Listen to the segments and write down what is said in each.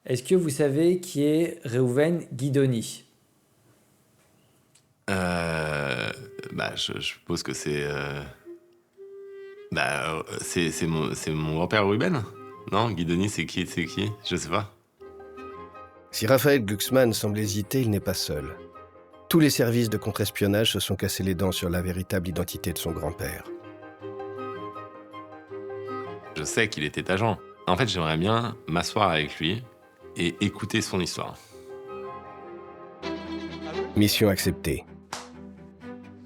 Est-ce que vous savez qui est Réhouven Guidoni? Je suppose que c'est mon grand-père Ruben. Non, Guidoni, c'est qui? Je sais pas. Si Raphaël Glucksmann semble hésiter, il n'est pas seul. Tous les services de contre-espionnage se sont cassés les dents sur la véritable identité de son grand-père. Je sais qu'il était agent. En fait, j'aimerais bien m'asseoir avec lui et écouter son histoire. Mission acceptée.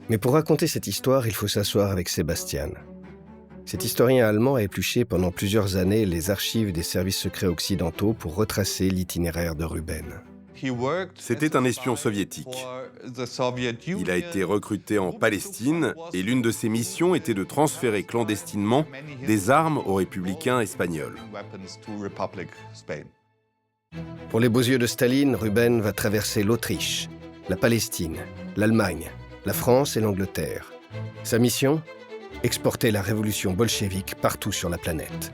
Mais pour raconter cette histoire, il faut s'asseoir avec Sébastien. Cet historien allemand a épluché pendant plusieurs années les archives des services secrets occidentaux pour retracer l'itinéraire de Ruben. C'était un espion soviétique. Il a été recruté en Palestine et l'une de ses missions était de transférer clandestinement des armes aux républicains espagnols. Pour les beaux yeux de Staline, Ruben va traverser l'Autriche, la Palestine, l'Allemagne, la France et l'Angleterre. Sa mission ? Exporter la révolution bolchevique partout sur la planète.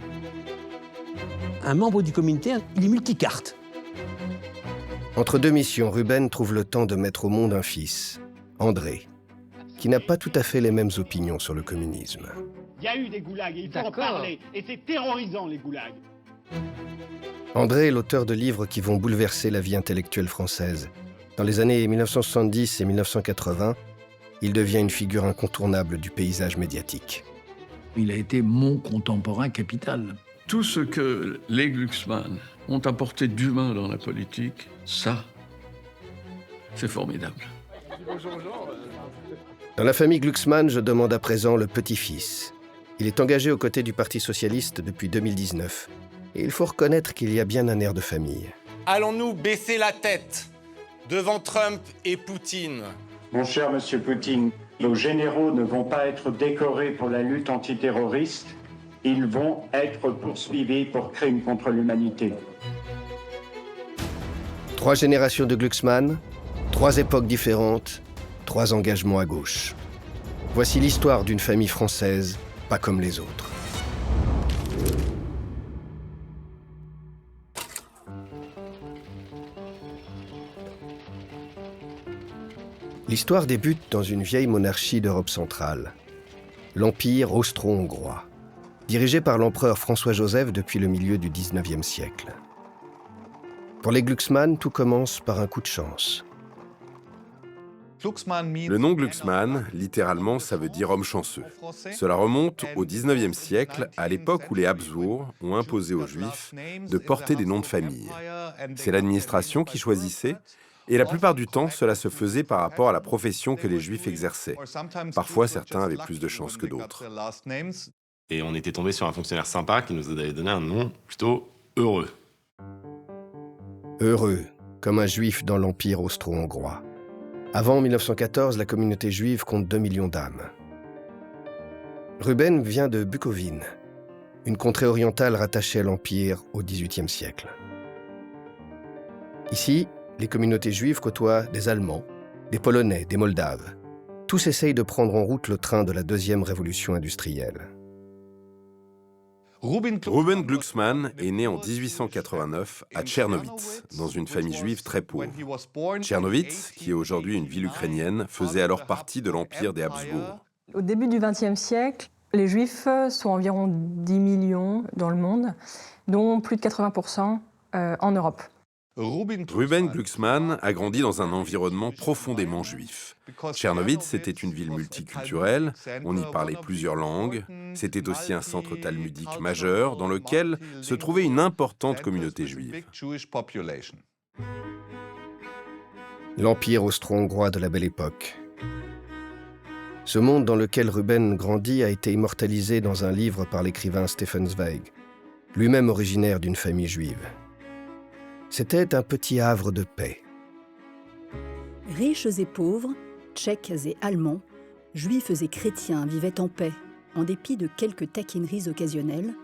Un membre du comité, il est multicarte. Entre deux missions, Ruben trouve le temps de mettre au monde un fils, André, qui n'a pas tout à fait les mêmes opinions sur le communisme. Il y a eu des goulags et il faut en parler. Et c'est terrorisant, les goulags. André est l'auteur de livres qui vont bouleverser la vie intellectuelle française. Dans les années 1970 et 1980, il devient une figure incontournable du paysage médiatique. Il a été mon contemporain capital. Tout ce que les Glucksmann ont apporté d'humain dans la politique, ça, c'est formidable. Dans la famille Glucksmann, je demande à présent le petit-fils. Il est engagé aux côtés du Parti socialiste depuis 2019. Et il faut reconnaître qu'il y a bien un air de famille. Allons-nous baisser la tête devant Trump et Poutine ? Mon cher Monsieur Poutine, nos généraux ne vont pas être décorés pour la lutte antiterroriste. Ils vont être poursuivis pour crimes contre l'humanité. 3 générations de Glucksmann, 3 époques différentes, 3 engagements à gauche. Voici l'histoire d'une famille française, pas comme les autres. L'histoire débute dans une vieille monarchie d'Europe centrale, l'Empire austro-hongrois, dirigé par l'empereur François-Joseph depuis le milieu du XIXe siècle. Pour les Glucksmann, tout commence par un coup de chance. Le nom Glucksmann, littéralement, ça veut dire homme chanceux. Cela remonte au XIXe siècle, à l'époque où les Habsbourg ont imposé aux Juifs de porter des noms de famille. C'est l'administration qui choisissait, et la plupart du temps, cela se faisait par rapport à la profession que les Juifs exerçaient. Parfois, certains avaient plus de chance que d'autres. Et on était tombé sur un fonctionnaire sympa qui nous avait donné un nom plutôt heureux. Heureux, comme un juif dans l'Empire austro-hongrois. Avant 1914, la communauté juive compte 2 millions d'âmes. Ruben vient de Bukovine, une contrée orientale rattachée à l'Empire au XVIIIe siècle. Ici, les communautés juives côtoient des Allemands, des Polonais, des Moldaves. Tous essayent de prendre en route le train de la deuxième révolution industrielle. Ruben Glucksmann est né en 1889 à Tchernowitz, dans une famille juive très pauvre. Tchernowitz, qui est aujourd'hui une ville ukrainienne, faisait alors partie de l'Empire des Habsbourg. Au début du XXe siècle, les Juifs sont environ 10 millions dans le monde, dont plus de 80% en Europe. Ruben Glucksmann a grandi dans un environnement profondément juif. Tchernowitz était une ville multiculturelle, on y parlait plusieurs langues, c'était aussi un centre talmudique majeur dans lequel se trouvait une importante communauté juive. L'Empire austro-hongrois de la Belle Époque. Ce monde dans lequel Ruben grandit a été immortalisé dans un livre par l'écrivain Stefan Zweig, lui-même originaire d'une famille juive. C'était un petit havre de paix. Riches et pauvres, tchèques et allemands, juifs et chrétiens vivaient en paix, en dépit de quelques taquineries occasionnelles,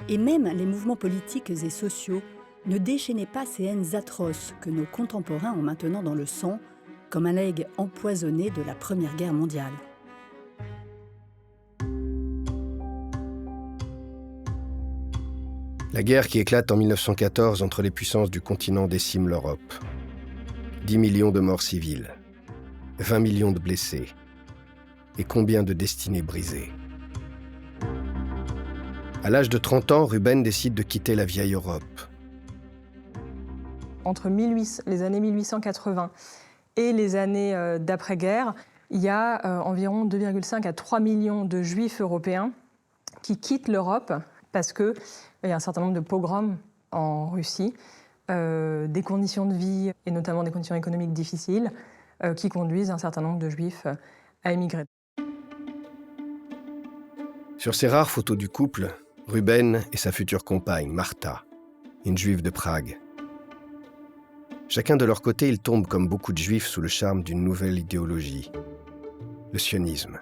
et même les mouvements politiques et sociaux ne déchaînaient pas ces haines atroces que nos contemporains ont maintenant dans le sang, comme un legs empoisonné de la Première Guerre mondiale. La guerre qui éclate en 1914 entre les puissances du continent décime l'Europe. 10 millions de morts civiles, 20 millions de blessés, et combien de destinées brisées. À l'âge de 30 ans, Ruben décide de quitter la vieille Europe. Entre les années 1880 et les années d'après-guerre, il y a environ 2,5 à 3 millions de juifs européens qui quittent l'Europe parce qu'il y a un certain nombre de pogroms en Russie, des conditions de vie et notamment des conditions économiques difficiles qui conduisent un certain nombre de juifs à émigrer. Sur ces rares photos du couple, Ruben et sa future compagne, Marta, une juive de Prague. Chacun de leur côté, ils tombent comme beaucoup de juifs sous le charme d'une nouvelle idéologie, le sionisme.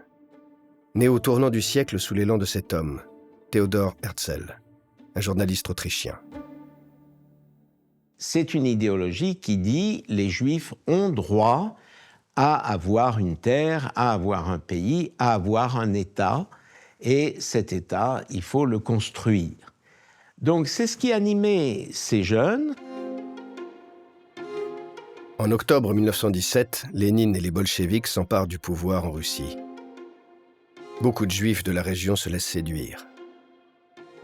Né au tournant du siècle sous l'élan de cet homme, Theodor Herzl, un journaliste autrichien. C'est une idéologie qui dit les Juifs ont droit à avoir une terre, à avoir un pays, à avoir un État, et cet État, il faut le construire. Donc c'est ce qui animait ces jeunes. En octobre 1917, Lénine et les bolcheviks s'emparent du pouvoir en Russie. Beaucoup de Juifs de la région se laissent séduire.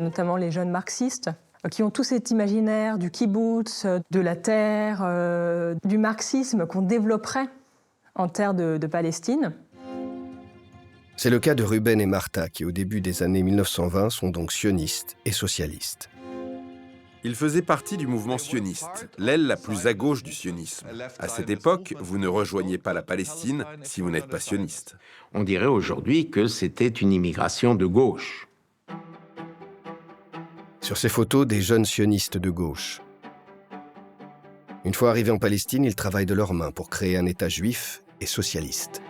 Notamment les jeunes marxistes, qui ont tout cet imaginaire du kibbutz, de la terre, du marxisme qu'on développerait en terre de Palestine. C'est le cas de Ruben et Marta, qui au début des années 1920 sont donc sionistes et socialistes. Ils faisaient partie du mouvement sioniste, l'aile la plus à gauche du sionisme. À cette époque, vous ne rejoignez pas la Palestine si vous n'êtes pas sioniste. On dirait aujourd'hui que c'était une immigration de gauche. Sur ces photos, des jeunes sionistes de gauche. Une fois arrivés en Palestine, ils travaillent de leurs mains pour créer un État juif et socialiste.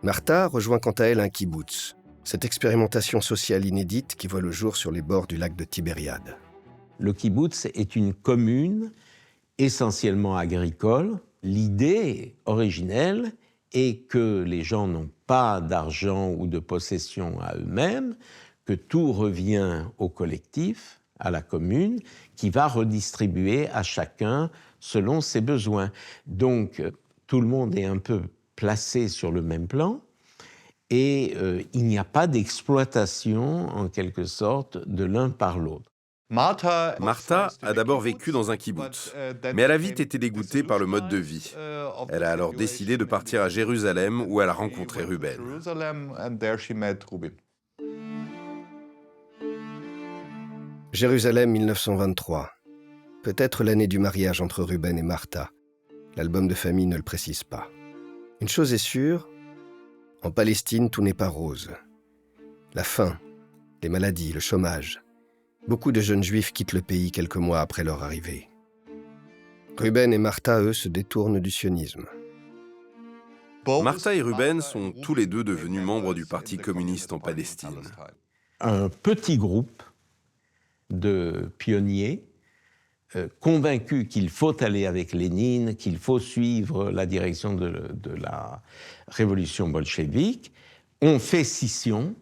Marta rejoint quant à elle un kibbutz, cette expérimentation sociale inédite qui voit le jour sur les bords du lac de Tibériade. Le kibbutz est une commune essentiellement agricole. L'idée originelle est que les gens n'ont pas d'argent ou de possession à eux-mêmes, que tout revient au collectif, à la commune, qui va redistribuer à chacun selon ses besoins. Donc, tout le monde est un peu placés sur le même plan et il n'y a pas d'exploitation, en quelque sorte, de l'un par l'autre. Marta a d'abord vécu dans un kibbutz, mais elle a vite été dégoûtée par le mode de vie. Elle a alors décidé de partir à Jérusalem où elle a rencontré Ruben. Jérusalem 1923. Peut-être l'année du mariage entre Ruben et Marta. L'album de famille ne le précise pas. Une chose est sûre, en Palestine, tout n'est pas rose. La faim, les maladies, le chômage. Beaucoup de jeunes juifs quittent le pays quelques mois après leur arrivée. Ruben et Marta, eux, se détournent du sionisme. Marta et Ruben sont tous les deux devenus membres du Parti communiste en Palestine. Un petit groupe de pionniers convaincus qu'il faut aller avec Lénine, qu'il faut suivre la direction de la révolution bolchevique, ont fait scission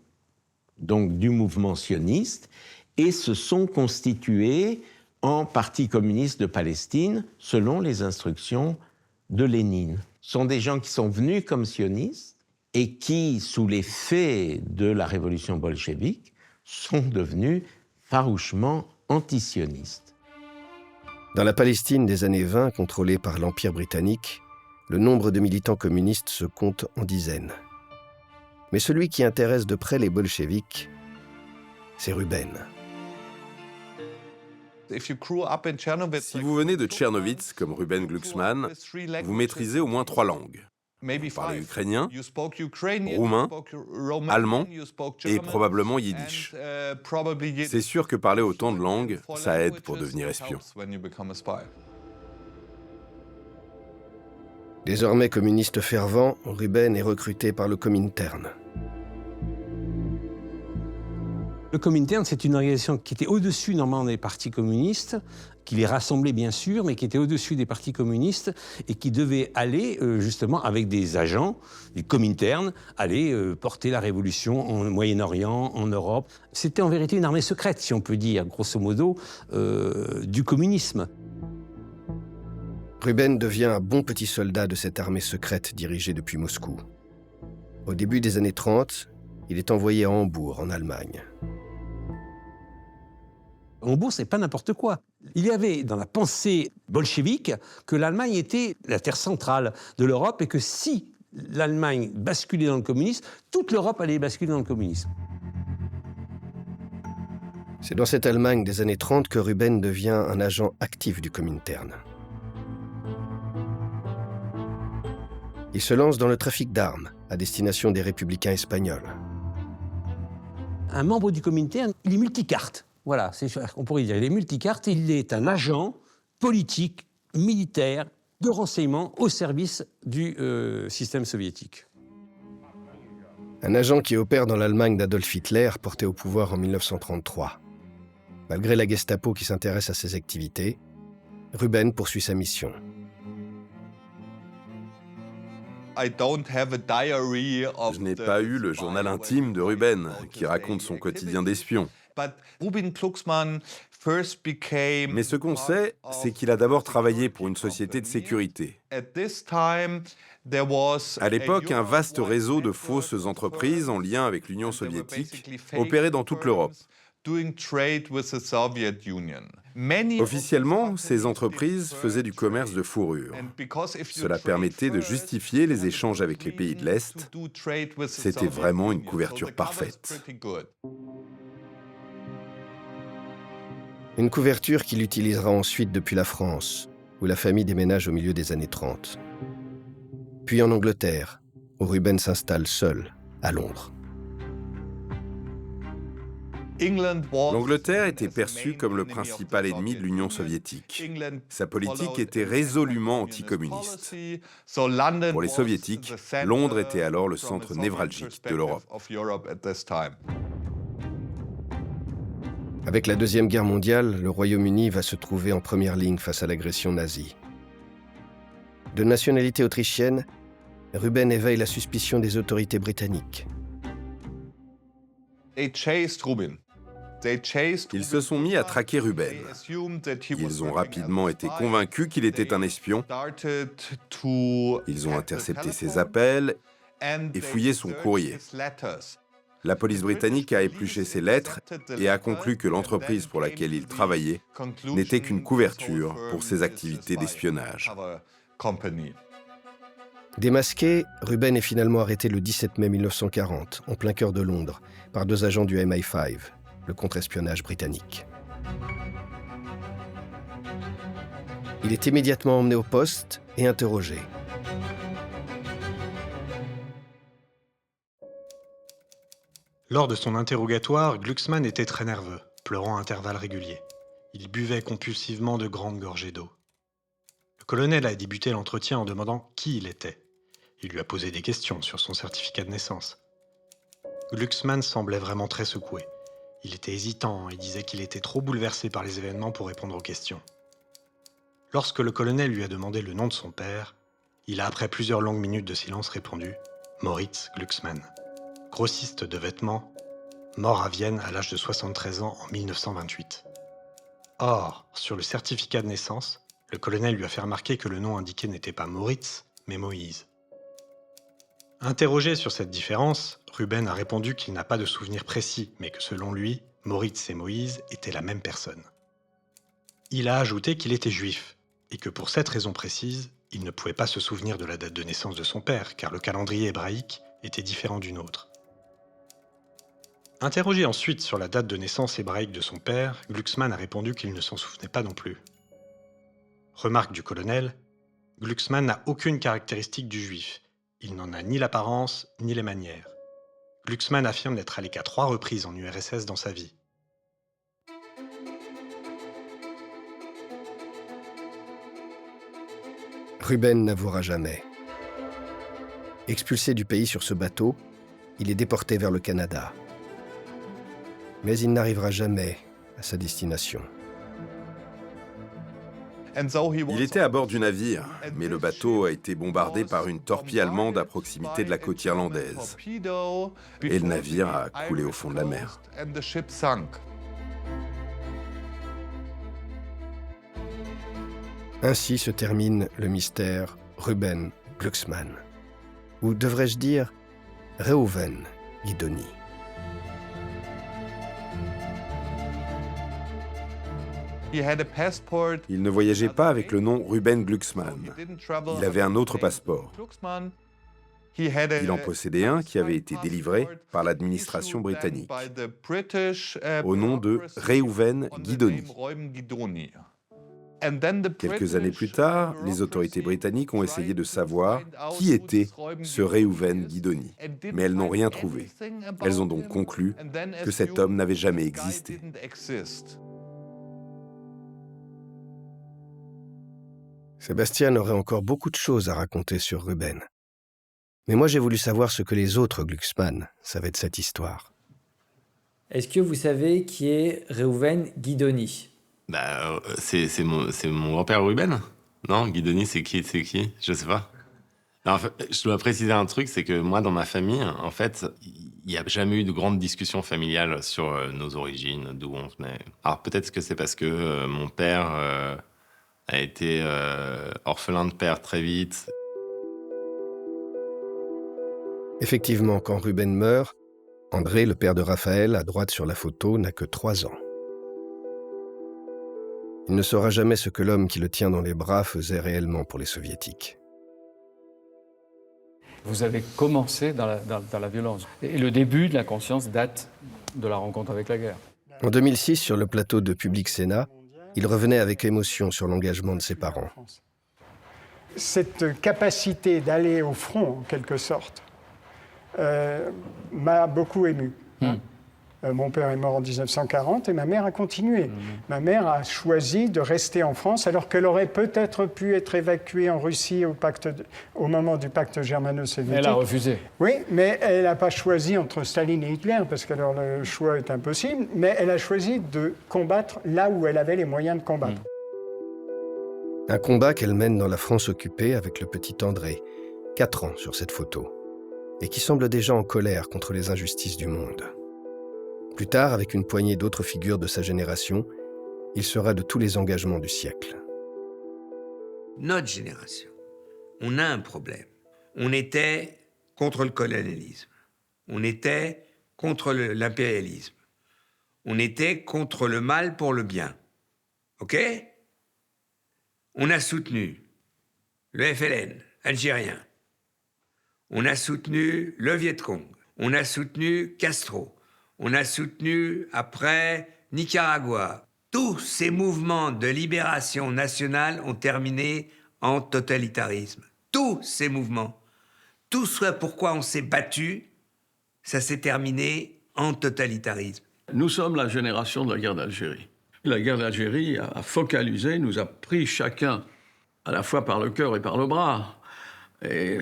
donc, du mouvement sioniste et se sont constitués en Parti communiste de Palestine selon les instructions de Lénine. Ce sont des gens qui sont venus comme sionistes et qui, sous l'effet de la révolution bolchevique, sont devenus farouchement antisionistes. Dans la Palestine des années 20, contrôlée par l'Empire britannique, le nombre de militants communistes se compte en dizaines. Mais celui qui intéresse de près les bolcheviks, c'est Ruben. Si vous venez de Tchernovitz, comme Ruben Glucksmann, vous maîtrisez au moins 3 langues. Vous parlez ukrainien, roumain, allemand et probablement yiddish. C'est sûr que parler autant de langues, ça aide pour devenir espion. Désormais communiste fervent, Ruben est recruté par le Comintern. Le Comintern, c'est une organisation qui était au-dessus normalement des partis communistes, qui les rassemblait bien sûr, mais qui était au-dessus des partis communistes et qui devait aller justement avec des agents, des Comintern, aller porter la révolution en Moyen-Orient, en Europe. C'était en vérité une armée secrète, si on peut dire, grosso modo, du communisme. Ruben devient un bon petit soldat de cette armée secrète dirigée depuis Moscou. Au début des années 30, il est envoyé à Hambourg, en Allemagne. Hambourg, c'est pas n'importe quoi. Il y avait dans la pensée bolchevique que l'Allemagne était la terre centrale de l'Europe et que si l'Allemagne basculait dans le communisme, toute l'Europe allait basculer dans le communisme. C'est dans cette Allemagne des années 30 que Ruben devient un agent actif du Comintern. Il se lance dans le trafic d'armes à destination des républicains espagnols. Un membre du Comintern, il est multicarte. Voilà, on pourrait dire, il est multicarte, il est un agent politique, militaire, de renseignement au service du système soviétique. Un agent qui opère dans l'Allemagne d'Adolf Hitler, porté au pouvoir en 1933. Malgré la Gestapo qui s'intéresse à ses activités, Ruben poursuit sa mission. Je n'ai pas eu le journal intime de Ruben, qui raconte son quotidien d'espion. Mais ce qu'on sait, c'est qu'il a d'abord travaillé pour une société de sécurité. À l'époque, un vaste réseau de fausses entreprises en lien avec l'Union soviétique opérait dans toute l'Europe. Officiellement, ces entreprises faisaient du commerce de fourrure. Cela permettait de justifier les échanges avec les pays de l'Est. C'était vraiment une couverture parfaite. Une couverture qu'il utilisera ensuite depuis la France, où la famille déménage au milieu des années 30. Puis en Angleterre, où Ruben s'installe seul, à Londres. L'Angleterre était perçue comme le principal ennemi de l'Union soviétique. Sa politique était résolument anticommuniste. Pour les soviétiques, Londres était alors le centre névralgique de l'Europe. Avec la Deuxième Guerre mondiale, le Royaume-Uni va se trouver en première ligne face à l'agression nazie. De nationalité autrichienne, Ruben éveille la suspicion des autorités britanniques. Ils se sont mis à traquer Ruben. Ils ont rapidement été convaincus qu'il était un espion. Ils ont intercepté ses appels et fouillé son courrier. La police britannique a épluché ses lettres et a conclu que l'entreprise pour laquelle il travaillait n'était qu'une couverture pour ses activités d'espionnage. Démasqué, Ruben est finalement arrêté le 17 mai 1940, en plein cœur de Londres, par 2 agents du MI5, le contre-espionnage britannique. Il est immédiatement emmené au poste et interrogé. Lors de son interrogatoire, Glucksmann était très nerveux, pleurant à intervalles réguliers. Il buvait compulsivement de grandes gorgées d'eau. Le colonel a débuté l'entretien en demandant qui il était. Il lui a posé des questions sur son certificat de naissance. Glucksmann semblait vraiment très secoué. Il était hésitant et disait qu'il était trop bouleversé par les événements pour répondre aux questions. Lorsque le colonel lui a demandé le nom de son père, il a, après plusieurs longues minutes de silence, répondu « Moritz Glucksmann ». Grossiste de vêtements, mort à Vienne à l'âge de 73 ans en 1928. Or, sur le certificat de naissance, le colonel lui a fait remarquer que le nom indiqué n'était pas Moritz, mais Moïse. Interrogé sur cette différence, Ruben a répondu qu'il n'a pas de souvenir précis, mais que selon lui, Moritz et Moïse étaient la même personne. Il a ajouté qu'il était juif, et que pour cette raison précise, il ne pouvait pas se souvenir de la date de naissance de son père, car le calendrier hébraïque était différent du nôtre. Interrogé ensuite sur la date de naissance hébraïque de son père, Glucksmann a répondu qu'il ne s'en souvenait pas non plus. Remarque du colonel, Glucksmann n'a aucune caractéristique du juif. Il n'en a ni l'apparence ni les manières. Glucksmann affirme n'être allé qu'à 3 reprises en URSS dans sa vie. Ruben n'avouera jamais. Expulsé du pays sur ce bateau, il est déporté vers le Canada. Mais il n'arrivera jamais à sa destination. Il était à bord du navire, mais le bateau a été bombardé par une torpille allemande à proximité de la côte irlandaise. Et le navire a coulé au fond de la mer. Ainsi se termine le mystère Ruben Glucksmann. Ou devrais-je dire Reuven Guidoni. Il ne voyageait pas avec le nom Ruben Glucksmann. Il avait un autre passeport. Il en possédait un qui avait été délivré par l'administration britannique au nom de Reuven Guidoni. Quelques années plus tard, les autorités britanniques ont essayé de savoir qui était ce Reuven Guidoni, mais elles n'ont rien trouvé. Elles ont donc conclu que cet homme n'avait jamais existé. Sébastien aurait encore beaucoup de choses à raconter sur Ruben. Mais moi, j'ai voulu savoir ce que les autres Glucksmann savaient de cette histoire. Est-ce que vous savez qui est Reuven Guidoni? C'est mon grand-père Ruben. Non, Guidoni, c'est qui? Je sais pas. Alors, en fait, je dois préciser un truc, c'est que moi, dans ma famille, en fait, il n'y a jamais eu de grande discussion familiale sur nos origines, d'où on venait. Alors peut-être que c'est parce que mon père a été orphelin de père très vite. Effectivement, quand Ruben meurt, André, le père de Raphaël, à droite sur la photo, n'a que 3 ans. Il ne saura jamais ce que l'homme qui le tient dans les bras faisait réellement pour les soviétiques. Vous avez commencé dans la violence. Et le début de la conscience date de la rencontre avec la guerre. En 2006, sur le plateau de Public Sénat, il revenait avec émotion sur l'engagement de ses parents. Cette capacité d'aller au front, en quelque sorte, m'a beaucoup ému. Mon père est mort en 1940 et ma mère a continué. Ma mère a choisi de rester en France alors qu'elle aurait peut-être pu être évacuée en Russie au moment du pacte germano-soviétique. Elle a refusé. Oui, mais elle n'a pas choisi entre Staline et Hitler parce que alors le choix est impossible, mais elle a choisi de combattre là où elle avait les moyens de combattre. Un combat qu'elle mène dans la France occupée avec le petit André, 4 ans sur cette photo, et qui semble déjà en colère contre les injustices du monde. Plus tard, avec une poignée d'autres figures de sa génération, il sera de tous les engagements du siècle. Notre génération, on a un problème. On était contre le colonialisme. On était contre l'impérialisme. On était contre le mal pour le bien. OK? On a soutenu le FLN algérien. On a soutenu le Viet Cong. On a soutenu Castro. On a soutenu, après, Nicaragua. Tous ces mouvements de libération nationale ont terminé en totalitarisme. Tous ces mouvements. Tout ce pourquoi on s'est battu, ça s'est terminé en totalitarisme. Nous sommes la génération de la guerre d'Algérie. La guerre d'Algérie a focalisé, nous a pris chacun, à la fois par le cœur et par le bras. Et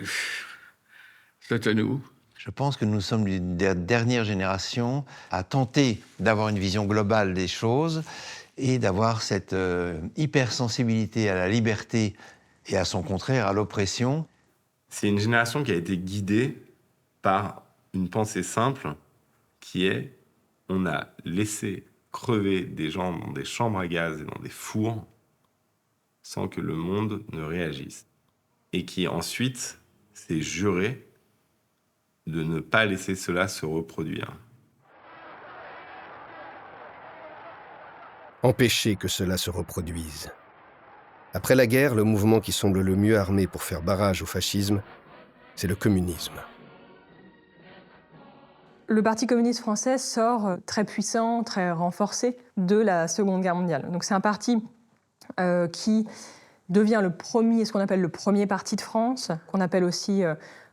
c'était nous. Je pense que nous sommes la dernière génération à tenter d'avoir une vision globale des choses et d'avoir cette hypersensibilité à la liberté et à son contraire, à l'oppression. C'est une génération qui a été guidée par une pensée simple qui est on a laissé crever des gens dans des chambres à gaz et dans des fours sans que le monde ne réagisse. Et qui ensuite s'est juré de ne pas laisser cela se reproduire. Empêcher que cela se reproduise. Après la guerre, le mouvement qui semble le mieux armé pour faire barrage au fascisme, c'est le communisme. Le Parti communiste français sort très puissant, très renforcé de la Seconde Guerre mondiale. Donc c'est un parti qui devient ce qu'on appelle le premier parti de France, qu'on appelle aussi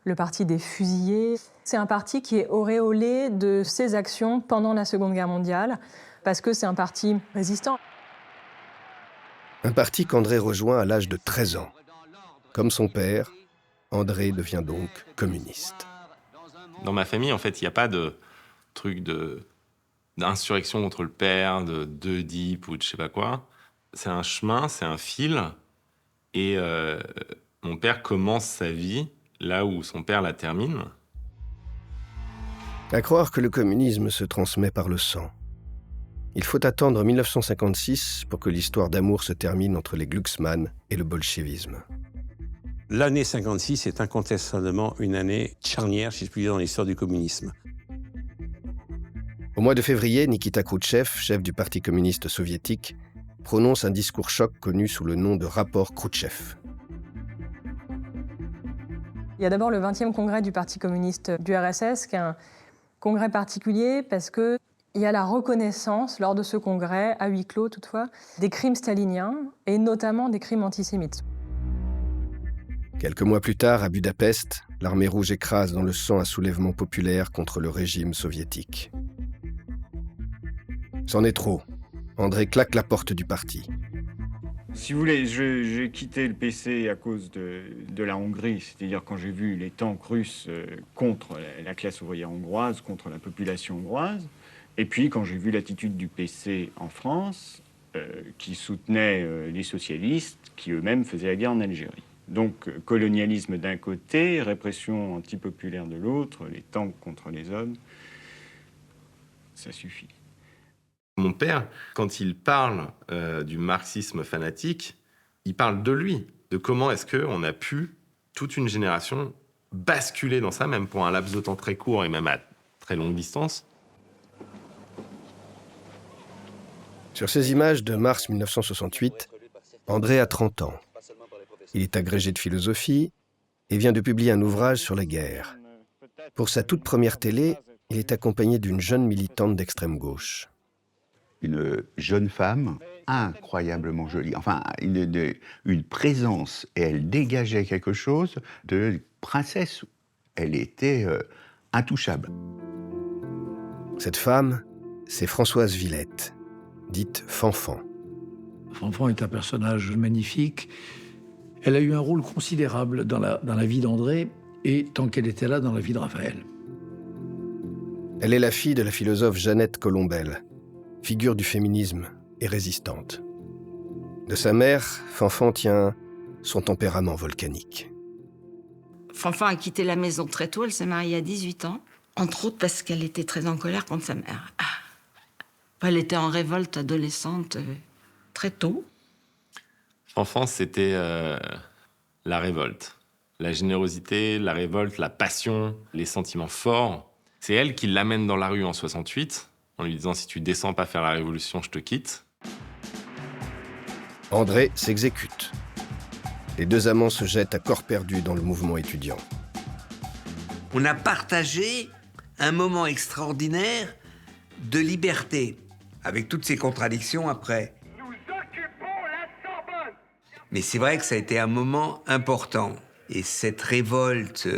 le parti des fusillés. C'est un parti qui est auréolé de ses actions pendant la Seconde Guerre mondiale, parce que c'est un parti résistant. Un parti qu'André rejoint à l'âge de 13 ans. Comme son père, André devient donc communiste. Dans ma famille, en fait, il n'y a pas de truc de d'insurrection contre le père, d'Oedipe ou de je sais pas quoi. C'est un chemin, c'est un fil. Et mon père commence sa vie là où son père la termine. À croire que le communisme se transmet par le sang. Il faut attendre 1956 pour que l'histoire d'amour se termine entre les Glucksmann et le bolchevisme. L'année 56 est incontestablement une année charnière, si je puis dire, dans l'histoire du communisme. Au mois de février, Nikita Khrouchtchev, chef du Parti communiste soviétique, prononce un discours choc connu sous le nom de rapport Khrouchtchev. Il y a d'abord le 20e congrès du Parti communiste du RSS, qui est un congrès particulier parce qu'il y a la reconnaissance, lors de ce congrès, à huis clos toutefois, des crimes staliniens et notamment des crimes antisémites. Quelques mois plus tard, à Budapest, l'armée rouge écrase dans le sang un soulèvement populaire contre le régime soviétique. C'en est trop. André claque la porte du parti. Si vous voulez, j'ai quitté le PC à cause de la Hongrie, c'est-à-dire quand j'ai vu les tanks russes contre la classe ouvrière hongroise, contre la population hongroise, et puis quand j'ai vu l'attitude du PC en France, qui soutenait les socialistes, qui eux-mêmes faisaient la guerre en Algérie. Donc colonialisme d'un côté, répression antipopulaire de l'autre, les tanks contre les hommes, ça suffit. Mon père, quand il parle du marxisme fanatique, il parle de lui, de comment est-ce qu'on a pu, toute une génération, basculer dans ça, même pour un laps de temps très court et même à très longue distance. Sur ces images de mars 1968, André a 30 ans. Il est agrégé de philosophie et vient de publier un ouvrage sur la guerre. Pour sa toute première télé, il est accompagné d'une jeune militante d'extrême gauche. Une jeune femme incroyablement jolie, enfin une présence, et elle dégageait quelque chose de princesse. Elle était intouchable. Cette femme, c'est Françoise Villette, dite Fanfan. Fanfan est un personnage magnifique. Elle a eu un rôle considérable dans la vie d'André et, tant qu'elle était là, dans la vie de Raphaël. Elle est la fille de la philosophe Jeannette Colombel, figure du féminisme et résistante. De sa mère, Fanfan tient son tempérament volcanique. Fanfan a quitté la maison très tôt, elle s'est mariée à 18 ans, entre autres parce qu'elle était très en colère contre sa mère. Elle était en révolte adolescente très tôt. Fanfan, c'était la révolte. La générosité, la révolte, la passion, les sentiments forts. C'est elle qui l'amène dans la rue en 68, en lui disant « Si tu descends pas faire la révolution, je te quitte ». André s'exécute. Les deux amants se jettent à corps perdu dans le mouvement étudiant. On a partagé un moment extraordinaire de liberté, avec toutes ces contradictions après. Mais c'est vrai que ça a été un moment important. Et cette révolte,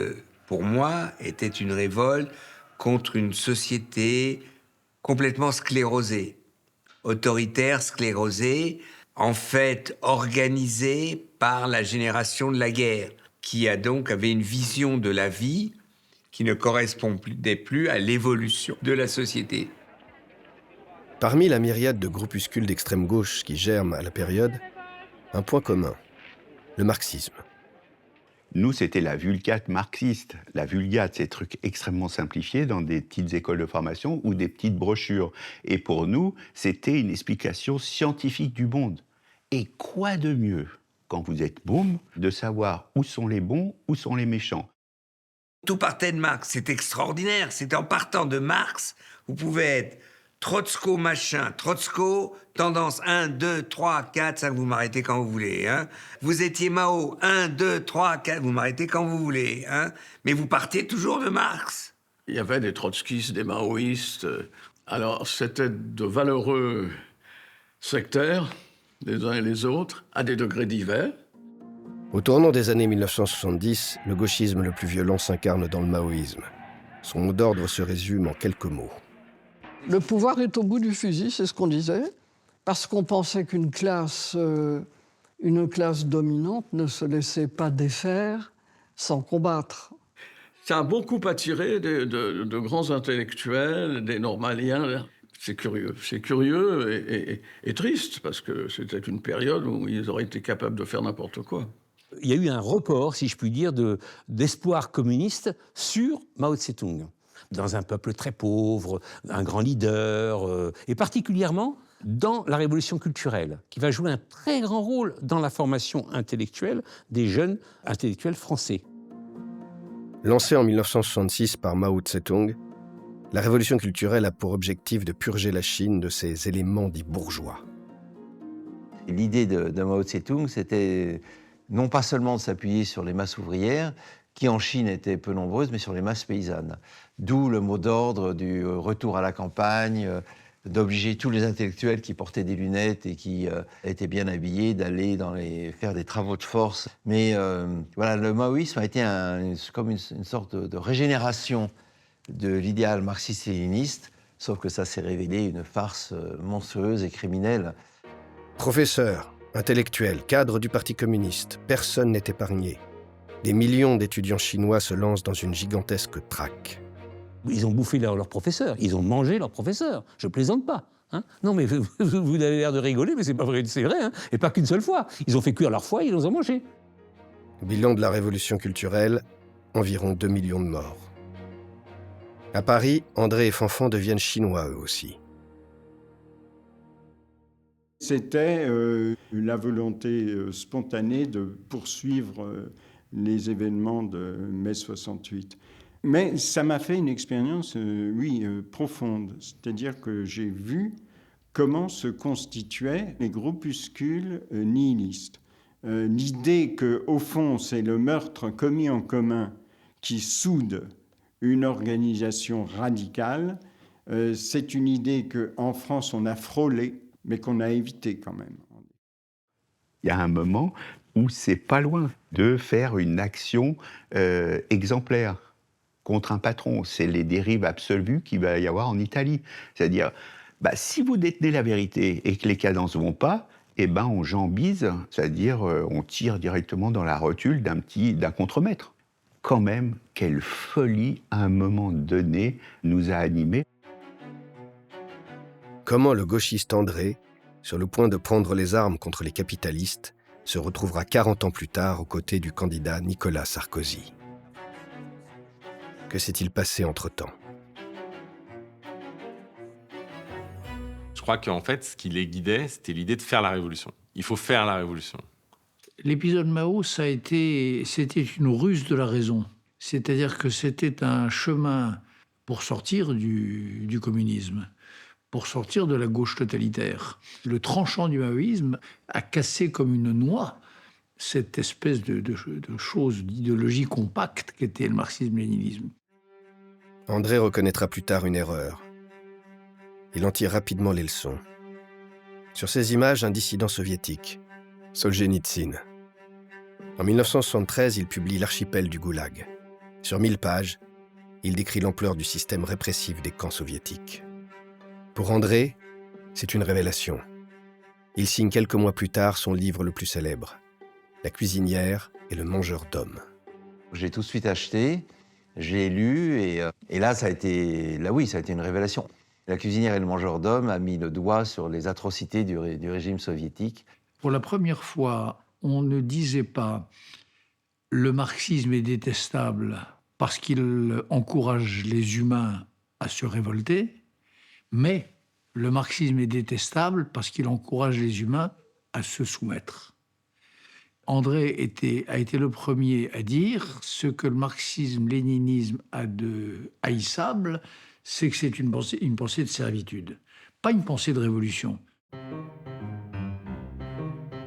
pour moi, était une révolte contre une société complètement sclérosée, autoritaire, sclérosée, en fait organisée par la génération de la guerre, qui avait une vision de la vie qui ne correspondait plus à l'évolution de la société. Parmi la myriade de groupuscules d'extrême gauche qui germent à la période, un point commun, le marxisme. Nous, c'était la vulgate marxiste. La vulgate, c'est des trucs extrêmement simplifiés dans des petites écoles de formation ou des petites brochures. Et pour nous, c'était une explication scientifique du monde. Et quoi de mieux, quand vous êtes boum, de savoir où sont les bons, où sont les méchants. Tout partait de Marx, c'est extraordinaire. C'est en partant de Marx, vous pouvez être Trotsko machin, Trotsko, tendance 1, 2, 3, 4, 5, vous m'arrêtez quand vous voulez. Hein. Vous étiez Mao, 1, 2, 3, 4, vous m'arrêtez quand vous voulez. Hein. Mais vous partiez toujours de Marx. Il y avait des trotskistes, des maoïstes. Alors, c'était de valeureux sectaires, les uns et les autres, à des degrés divers. Au tournant des années 1970, le gauchisme le plus violent s'incarne dans le maoïsme. Son mot d'ordre se résume en quelques mots. Le pouvoir est au bout du fusil, c'est ce qu'on disait, parce qu'on pensait qu'une classe dominante ne se laissait pas défaire sans combattre. Ça a beaucoup attiré de grands intellectuels, des normaliens. C'est curieux. C'est curieux et triste, parce que c'était une période où ils auraient été capables de faire n'importe quoi. Il y a eu un report, si je puis dire, d'espoir communiste sur Mao Tse-tung. Dans un peuple très pauvre, un grand leader, et particulièrement dans la révolution culturelle, qui va jouer un très grand rôle dans la formation intellectuelle des jeunes intellectuels français. Lancée en 1966 par Mao Tse-tung, la révolution culturelle a pour objectif de purger la Chine de ses éléments dits bourgeois. L'idée de Mao Tse-tung, c'était non pas seulement de s'appuyer sur les masses ouvrières, qui en Chine étaient peu nombreuses, mais sur les masses paysannes. D'où le mot d'ordre du retour à la campagne, d'obliger tous les intellectuels qui portaient des lunettes et qui étaient bien habillés d'aller faire des travaux de force. Mais voilà, le maoïsme a été comme une sorte de régénération de l'idéal marxiste-léniniste, sauf que ça s'est révélé une farce monstrueuse et criminelle. Professeurs, intellectuels, cadres du Parti communiste, personne n'est épargné. Des millions d'étudiants chinois se lancent dans une gigantesque traque. Ils ont bouffé leurs professeurs, ils ont mangé leurs professeurs. Je plaisante pas. Hein. Non, mais vous avez l'air de rigoler, mais c'est pas vrai, c'est vrai. Hein. Et pas qu'une seule fois. Ils ont fait cuire leur foie, ils les ont mangés. Bilan de la révolution culturelle, environ 2 millions de morts. À Paris, André et Fanfan deviennent chinois eux aussi. C'était la volonté spontanée de poursuivre les événements de mai 68. Mais ça m'a fait une expérience, profonde. C'est-à-dire que j'ai vu comment se constituaient les groupuscules nihilistes. L'idée qu'au fond, c'est le meurtre commis en commun qui soude une organisation radicale, c'est une idée qu'en France, on a frôlée, mais qu'on a évitée quand même. Il y a un moment où c'est pas loin de faire une action exemplaire contre un patron. C'est les dérives absolues qu'il va y avoir en Italie. C'est-à-dire, si vous détenez la vérité et que les cadences ne vont pas, eh ben on jambise, c'est-à-dire on tire directement dans la rotule d'un contremaître. Quand même, quelle folie, à un moment donné, nous a animés. Comment le gauchiste André, sur le point de prendre les armes contre les capitalistes, se retrouvera 40 ans plus tard aux côtés du candidat Nicolas Sarkozy. Que s'est-il passé entre-temps ? Je crois qu'en fait, ce qui les guidait, c'était l'idée de faire la révolution. Il faut faire la révolution. L'épisode Mao, c'était une ruse de la raison. C'est-à-dire que c'était un chemin pour sortir du communisme, pour sortir de la gauche totalitaire. Le tranchant du maoïsme a cassé comme une noix cette espèce de chose, d'idéologie compacte qu'était le marxisme-léninisme. André reconnaîtra plus tard une erreur. Il en tire rapidement les leçons. Sur ces images, un dissident soviétique, Solzhenitsyn. En 1973, il publie L'Archipel du Goulag. Sur 1000 pages, il décrit l'ampleur du système répressif des camps soviétiques. Pour André, c'est une révélation. Il signe quelques mois plus tard son livre le plus célèbre, La cuisinière et le mangeur d'hommes. J'ai tout de suite acheté, j'ai lu, et là, ça a été une révélation. La cuisinière et le mangeur d'hommes a mis le doigt sur les atrocités du régime soviétique. Pour la première fois, on ne disait pas « le marxisme est détestable parce qu'il encourage les humains à se révolter », mais le marxisme est détestable parce qu'il encourage les humains à se soumettre. André a été le premier à dire ce que le marxisme-léninisme a de haïssable, c'est que c'est une pensée de servitude, pas une pensée de révolution.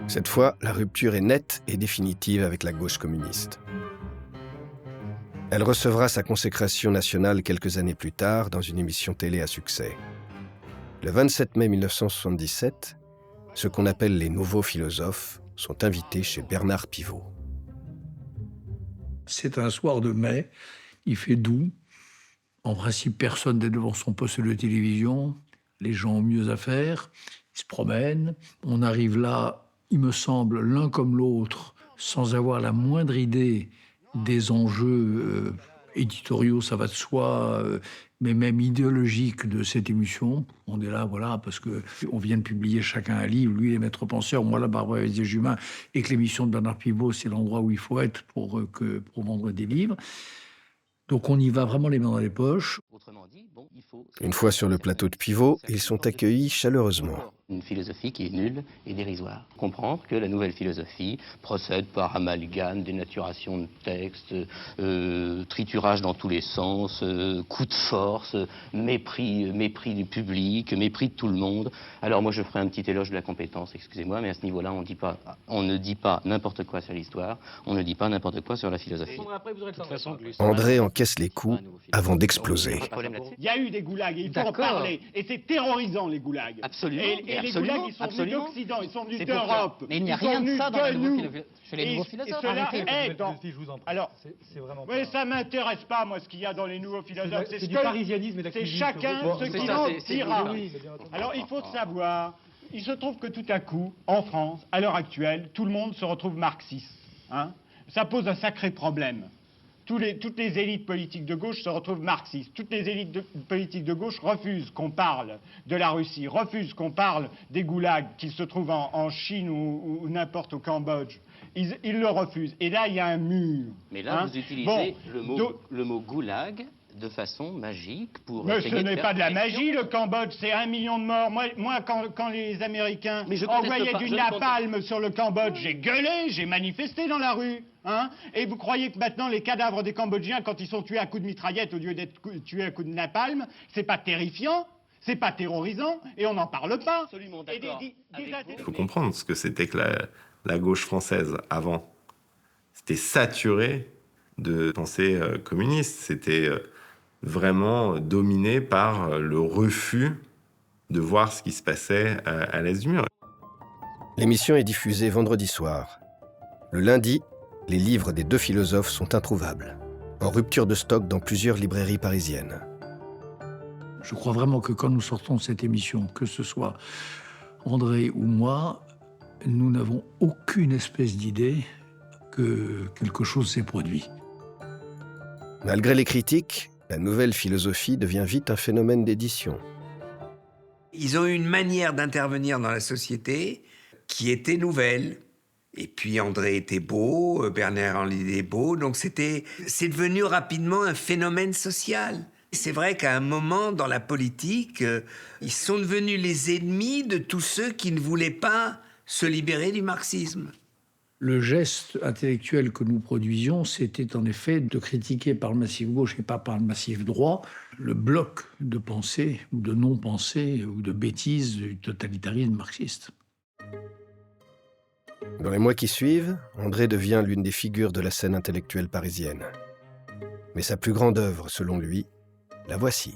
Cette fois, la rupture est nette et définitive avec la gauche communiste. Elle recevra sa consécration nationale quelques années plus tard dans une émission télé à succès. Le 27 mai 1977, ce qu'on appelle les nouveaux philosophes sont invités chez Bernard Pivot. C'est un soir de mai, il fait doux. En principe, personne n'est devant son poste de télévision. Les gens ont mieux à faire, ils se promènent. On arrive là, il me semble, l'un comme l'autre, sans avoir la moindre idée des enjeux éditoriaux, ça va de soi, mais même idéologique de cette émission. On est là, voilà, parce qu'on vient de publier chacun un livre, lui les maîtres penseurs, moi la barbe et les humains, et que l'émission de Bernard Pivot, c'est l'endroit où il faut être pour vendre des livres. Donc on y va vraiment les mains dans les poches. Une fois sur le plateau de Pivot, ils sont accueillis chaleureusement. Une philosophie qui est nulle et dérisoire. Comprendre que la nouvelle philosophie procède par amalgame, dénaturation de textes, triturage dans tous les sens, coup de force, mépris du public, mépris de tout le monde. Alors moi je ferai un petit éloge de la compétence, excusez-moi, mais à ce niveau-là on ne dit pas n'importe quoi sur l'histoire, on ne dit pas n'importe quoi sur la philosophie. André encaisse les coups avant d'exploser. Il y a eu des goulags et il faut en parler. Et c'est terrorisant les goulags. Absolument. Et les goulags, ils sont venus d'Occident, ils sont venus d'Europe. Mais il n'y a rien de ça chez les nouveaux philosophes. Alors, mais ça m'intéresse pas, moi, ce qu'il y a dans les nouveaux philosophes. C'est du parisianisme et c'est chacun ce qu'il en dira. Alors, il faut savoir, il se trouve que tout à coup, en France, à l'heure actuelle, tout le monde se retrouve marxiste. Hein. Ça pose un sacré problème. Toutes les élites politiques de gauche se retrouvent marxistes. Toutes les élites politiques de gauche refusent qu'on parle de la Russie, refusent qu'on parle des goulags qui se trouvent en Chine ou n'importe au Cambodge. Ils le refusent. Et là, il y a un mur. Mais là, vous utilisez le mot goulag de façon magique pour... Mais ce n'est pas de la magie, le Cambodge, c'est 1 million de morts. Moi quand les Américains envoyaient du napalm sur le Cambodge, j'ai gueulé, j'ai manifesté dans la rue. Hein. Et vous croyez que maintenant, les cadavres des Cambodgiens, quand ils sont tués à coups de mitraillette au lieu d'être tués à coups de napalm, c'est pas terrifiant, c'est pas terrorisant, et on n'en parle pas. Absolument d'accord. Il faut comprendre ce que c'était que la gauche française avant. C'était saturé de pensée communiste. C'était vraiment dominé par le refus de voir ce qui se passait à l'est du mur. L'émission est diffusée vendredi soir. Le lundi, les livres des deux philosophes sont introuvables, en rupture de stock dans plusieurs librairies parisiennes. Je crois vraiment que quand nous sortons de cette émission, que ce soit André ou moi, nous n'avons aucune espèce d'idée que quelque chose s'est produit. Malgré les critiques, la nouvelle philosophie devient vite un phénomène d'édition. Ils ont eu une manière d'intervenir dans la société qui était nouvelle. Et puis André était beau, Bernard-Henri était beau, donc c'est devenu rapidement un phénomène social. C'est vrai qu'à un moment dans la politique, ils sont devenus les ennemis de tous ceux qui ne voulaient pas se libérer du marxisme. Le geste intellectuel que nous produisions, c'était en effet de critiquer par le massif gauche et pas par le massif droit le bloc de pensée, ou de non-pensée, ou de bêtises du totalitarisme marxiste. Dans les mois qui suivent, André devient l'une des figures de la scène intellectuelle parisienne. Mais sa plus grande œuvre, selon lui, la voici.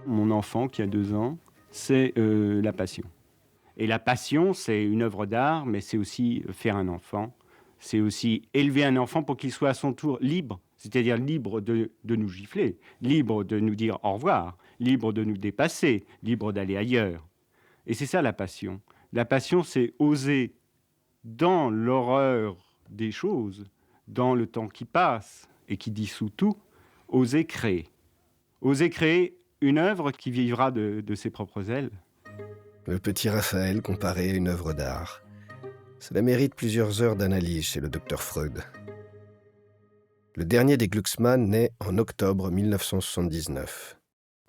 Mon enfant, qui a 2 ans, c'est La Passion. Et La Passion, c'est une œuvre d'art, mais c'est aussi faire un enfant. C'est aussi élever un enfant pour qu'il soit à son tour libre, c'est-à-dire libre de nous gifler, libre de nous dire au revoir, libre de nous dépasser, libre d'aller ailleurs. Et c'est ça la passion. La passion, c'est oser, dans l'horreur des choses, dans le temps qui passe et qui dissout tout, oser créer. Oser créer une œuvre qui vivra de ses propres ailes. Le petit Raphaël comparé à une œuvre d'art. Cela mérite plusieurs heures d'analyse chez le docteur Freud. Le dernier des Glucksmann naît en octobre 1979.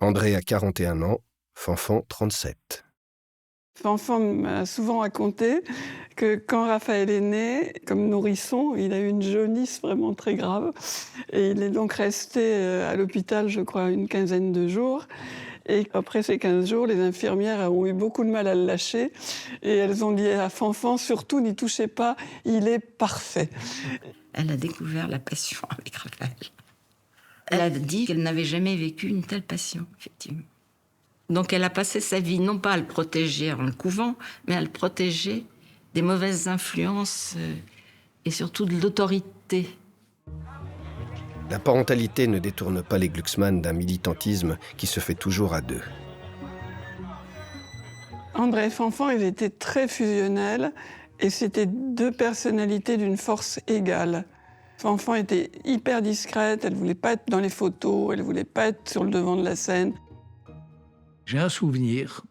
André a 41 ans, Fanfan 37. Fanfan m'a souvent raconté que quand Raphaël est né, comme nourrisson, il a eu une jaunisse vraiment très grave. Et il est donc resté à l'hôpital, je crois, une quinzaine de jours. Et après ces 15 jours, les infirmières ont eu beaucoup de mal à le lâcher. Et elles ont dit à Fanfan, surtout n'y touchez pas, il est parfait. Elle a découvert la passion avec Raphaël. Elle a dit qu'elle n'avait jamais vécu une telle passion, effectivement. Donc elle a passé sa vie, non pas à le protéger en le couvant, mais à le protéger des mauvaises influences et surtout de l'autorité. La parentalité ne détourne pas les Glucksmann d'un militantisme qui se fait toujours à deux. André et Fanfan, ils étaient très fusionnels et c'était 2 personnalités d'une force égale. Fanfan était hyper discrète, elle ne voulait pas être dans les photos, elle ne voulait pas être sur le devant de la scène. J'ai un souvenir.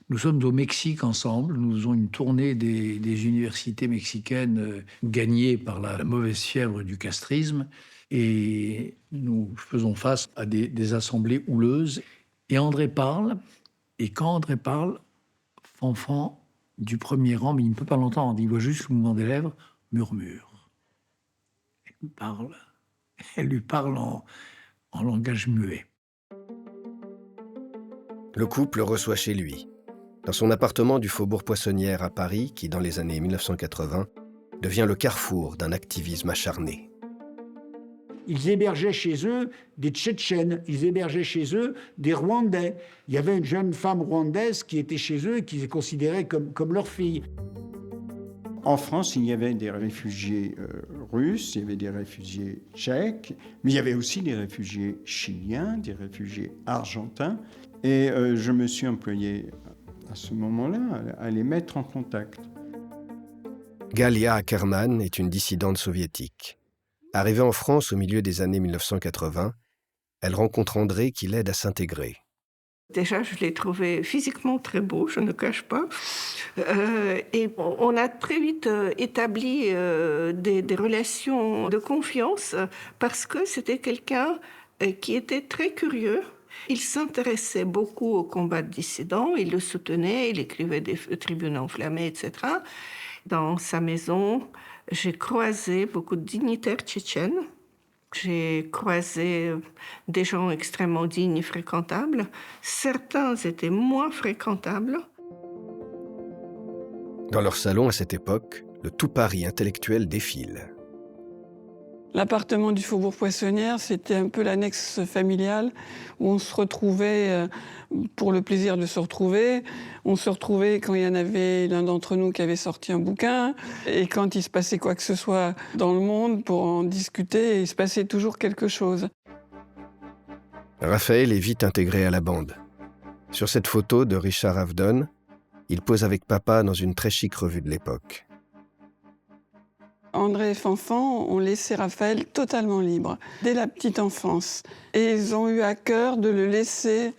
Nous sommes au Mexique ensemble. Nous faisons une tournée des universités mexicaines gagnées par la mauvaise fièvre du castrisme. Et nous faisons face à des assemblées houleuses. Et André parle. Et quand André parle, Fanfan, du premier rang, mais il ne peut pas l'entendre, il voit juste le mouvement des lèvres, murmure. Elle lui parle en langage muet. Le couple reçoit chez lui, dans son appartement du faubourg Poissonnière à Paris, qui, dans les années 1980, devient le carrefour d'un activisme acharné. Ils hébergeaient chez eux des Tchétchènes, ils hébergeaient chez eux des Rwandais. Il y avait une jeune femme rwandaise qui était chez eux et qui les considérait comme leur fille. En France, il y avait des réfugiés russes, il y avait des réfugiés tchèques, mais il y avait aussi des réfugiés chiliens, des réfugiés argentins. Et je me suis employé à ce moment-là à les mettre en contact. Galia Ackerman est une dissidente soviétique. Arrivée en France au milieu des années 1980, elle rencontre André qui l'aide à s'intégrer. Déjà, je l'ai trouvé physiquement très beau, je ne cache pas. Et on a très vite établi des relations de confiance parce que c'était quelqu'un qui était très curieux. Il s'intéressait beaucoup au combat de dissidents, il le soutenait, il écrivait des tribunes enflammées, etc. Dans sa maison, j'ai croisé beaucoup de dignitaires tchétchènes. J'ai croisé des gens extrêmement dignes et fréquentables. Certains étaient moins fréquentables. Dans leur salon, à cette époque, le tout Paris intellectuel défile. L'appartement du Faubourg Poissonnière, c'était un peu l'annexe familiale où on se retrouvait pour le plaisir de se retrouver. On se retrouvait quand il y en avait l'un d'entre nous qui avait sorti un bouquin et quand il se passait quoi que ce soit dans le monde pour en discuter, il se passait toujours quelque chose. Raphaël est vite intégré à la bande. Sur cette photo de Richard Avedon, il pose avec papa dans une très chic revue de l'époque. André et Fanfan ont laissé Raphaël totalement libre, dès la petite enfance. Et ils ont eu à cœur de le laisser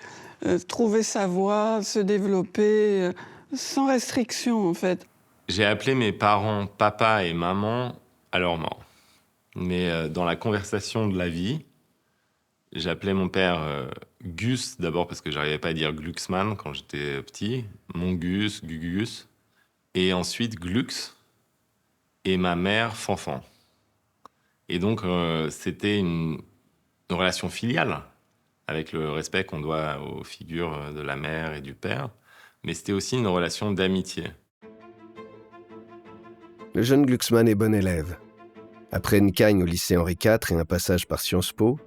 trouver sa voie, se développer, sans restriction, en fait. J'ai appelé mes parents papa et maman à leur mort. Mais dans la conversation de la vie, j'appelais mon père Gus, d'abord parce que j'arrivais pas à dire Glucksmann quand j'étais petit, mon Gus, Gugus, et ensuite Glux, et ma mère Fanfan. Et donc, c'était une relation filiale, avec le respect qu'on doit aux figures de la mère et du père, mais c'était aussi une relation d'amitié. Le jeune Glucksmann est bon élève. Après une cagne au lycée Henri IV et un passage par Sciences Po,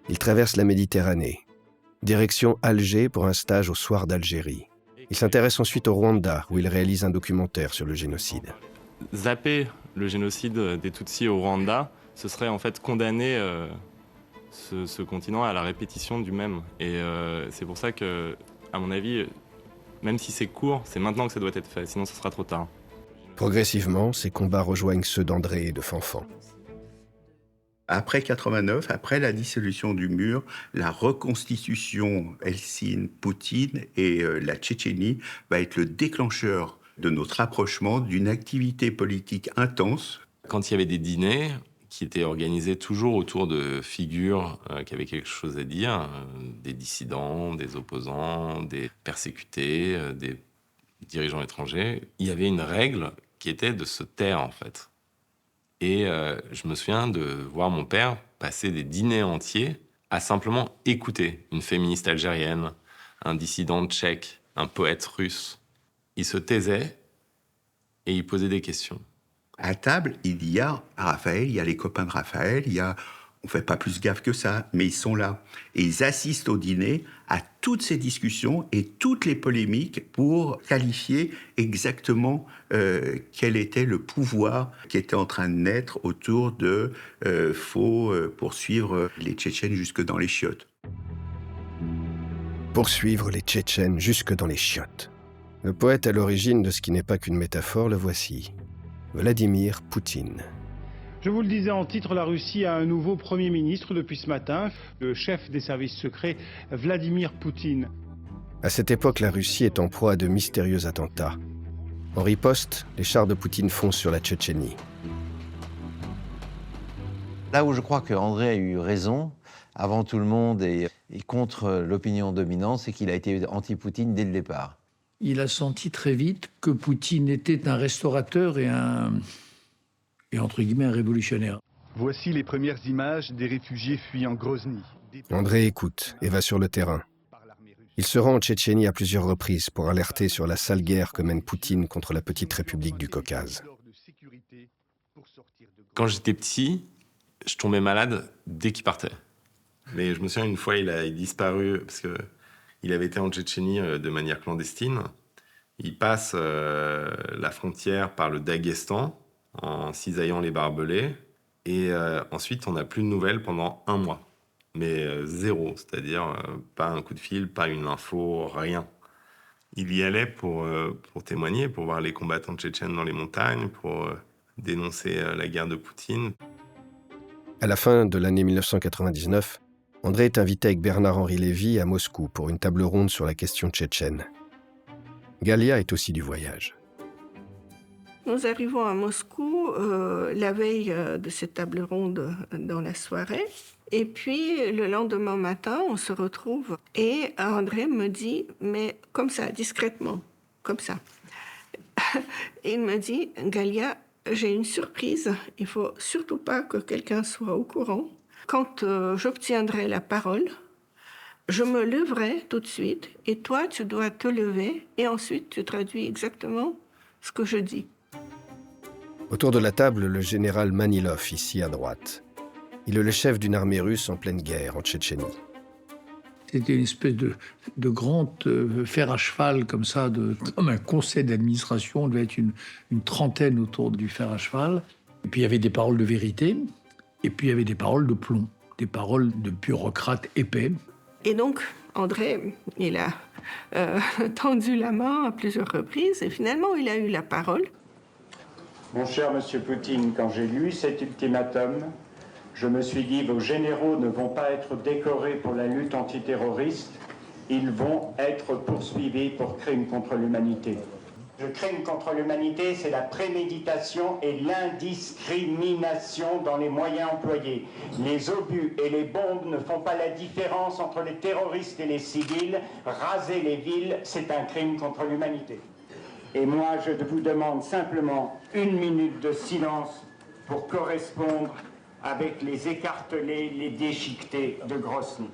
il traverse la Méditerranée. Direction Alger pour un stage au Soir d'Algérie. Il s'intéresse ensuite au Rwanda, où il réalise un documentaire sur le génocide. Zapper le génocide des Tutsis au Rwanda, ce serait en fait condamner ce continent à la répétition du même. Et c'est pour ça que, à mon avis, même si c'est court, c'est maintenant que ça doit être fait, sinon ce sera trop tard. Progressivement, ses combats rejoignent ceux d'André et de Fanfan. Après 89, après la dissolution du mur, la reconstitution Helsinki, Poutine et la Tchétchénie va être le déclencheur de notre rapprochement, d'une activité politique intense. Quand il y avait des dîners qui étaient organisés toujours autour de figures qui avaient quelque chose à dire, des dissidents, des opposants, des persécutés, des dirigeants étrangers, il y avait une règle qui était de se taire, en fait. Et je me souviens de voir mon père passer des dîners entiers à simplement écouter une féministe algérienne, un dissident tchèque, un poète russe. Il se taisait et il posait des questions. À table, il y a Raphaël, il y a les copains de Raphaël, il y a... On fait pas plus gaffe que ça, mais ils sont là. Et ils assistent au dîner à toutes ces discussions et toutes les polémiques pour qualifier exactement quel était le pouvoir qui était en train de naître autour de faut poursuivre les Tchétchènes jusque dans les chiottes. Poursuivre les Tchétchènes jusque dans les chiottes. Le poète à l'origine de ce qui n'est pas qu'une métaphore, le voici. Vladimir Poutine. Je vous le disais en titre, la Russie a un nouveau Premier ministre depuis ce matin, le chef des services secrets Vladimir Poutine. À cette époque, la Russie est en proie à de mystérieux attentats. En riposte, les chars de Poutine foncent sur la Tchétchénie. Là où je crois qu'André a eu raison, avant tout le monde et contre l'opinion dominante, c'est qu'il a été anti-Poutine dès le départ. Il a senti très vite que Poutine était un restaurateur et entre guillemets un révolutionnaire. Voici les premières images des réfugiés fuyant Grozny. André écoute et va sur le terrain. Il se rend en Tchétchénie à plusieurs reprises pour alerter sur la sale guerre que mène Poutine contre la petite république du Caucase. Quand j'étais petit, je tombais malade dès qu'il partait. Mais je me souviens, une fois, il a disparu parce qu'il avait été en Tchétchénie de manière clandestine. Il passe la frontière par le Daghestan en cisaillant les barbelés. Et ensuite, on n'a plus de nouvelles pendant 1 mois. Mais zéro, c'est-à-dire pas un coup de fil, pas une info, rien. Il y allait pour témoigner, pour voir les combattants tchétchènes dans les montagnes, pour dénoncer la guerre de Poutine. À la fin de l'année 1999, André est invité avec Bernard-Henri Lévy à Moscou pour une table ronde sur la question tchétchène. Galia est aussi du voyage. Nous arrivons à Moscou la veille de cette table ronde dans la soirée. Et puis, le lendemain matin, on se retrouve et André me dit, mais comme ça, discrètement, comme ça. Il me dit, Galia, j'ai une surprise, il ne faut surtout pas que quelqu'un soit au courant. Quand j'obtiendrai la parole, je me leverai tout de suite et toi, tu dois te lever et ensuite tu traduis exactement ce que je dis. Autour de la table, le général Manilov, ici à droite. Il est le chef d'une armée russe en pleine guerre en Tchétchénie. C'était une espèce de grand fer à cheval, comme ça, comme un conseil d'administration. On devait être une trentaine autour du fer à cheval. Et puis il y avait des paroles de vérité, et puis il y avait des paroles de plomb, des paroles de bureaucrates épais. Et donc, André, il a tendu la main à plusieurs reprises, et finalement, il a eu la parole. Mon cher Monsieur Poutine, quand j'ai lu cet ultimatum, je me suis dit, vos généraux ne vont pas être décorés pour la lutte antiterroriste, ils vont être poursuivis pour crimes contre l'humanité. Le crime contre l'humanité, c'est la préméditation et l'indiscrimination dans les moyens employés. Les obus et les bombes ne font pas la différence entre les terroristes et les civils. Raser les villes, c'est un crime contre l'humanité. Et moi, je vous demande simplement 1 minute de silence pour correspondre avec les écartelés, les déchiquetés de Grozny.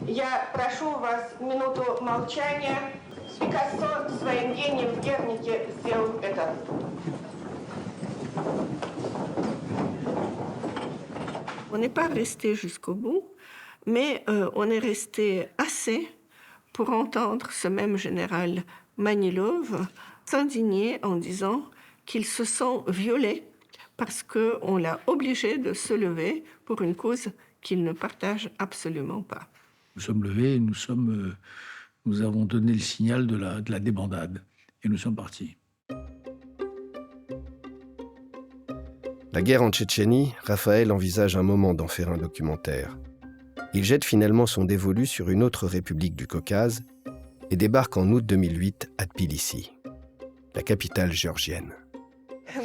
Я прошу вас минуту молчания. Пикассо своим гением в Гернике сделал это. On n'est pas resté jusqu'au bout, mais on est resté assez pour entendre ce même général Manilov s'indigner en disant qu'il se sent violé parce qu'on l'a obligé de se lever pour une cause qu'il ne partage absolument pas. Nous sommes levés, nous avons donné le signal de la débandade et nous sommes partis. La guerre en Tchétchénie, Raphaël envisage un moment d'en faire un documentaire. Il jette finalement son dévolu sur une autre république du Caucase et débarque en août 2008 à Tbilissi, la capitale géorgienne.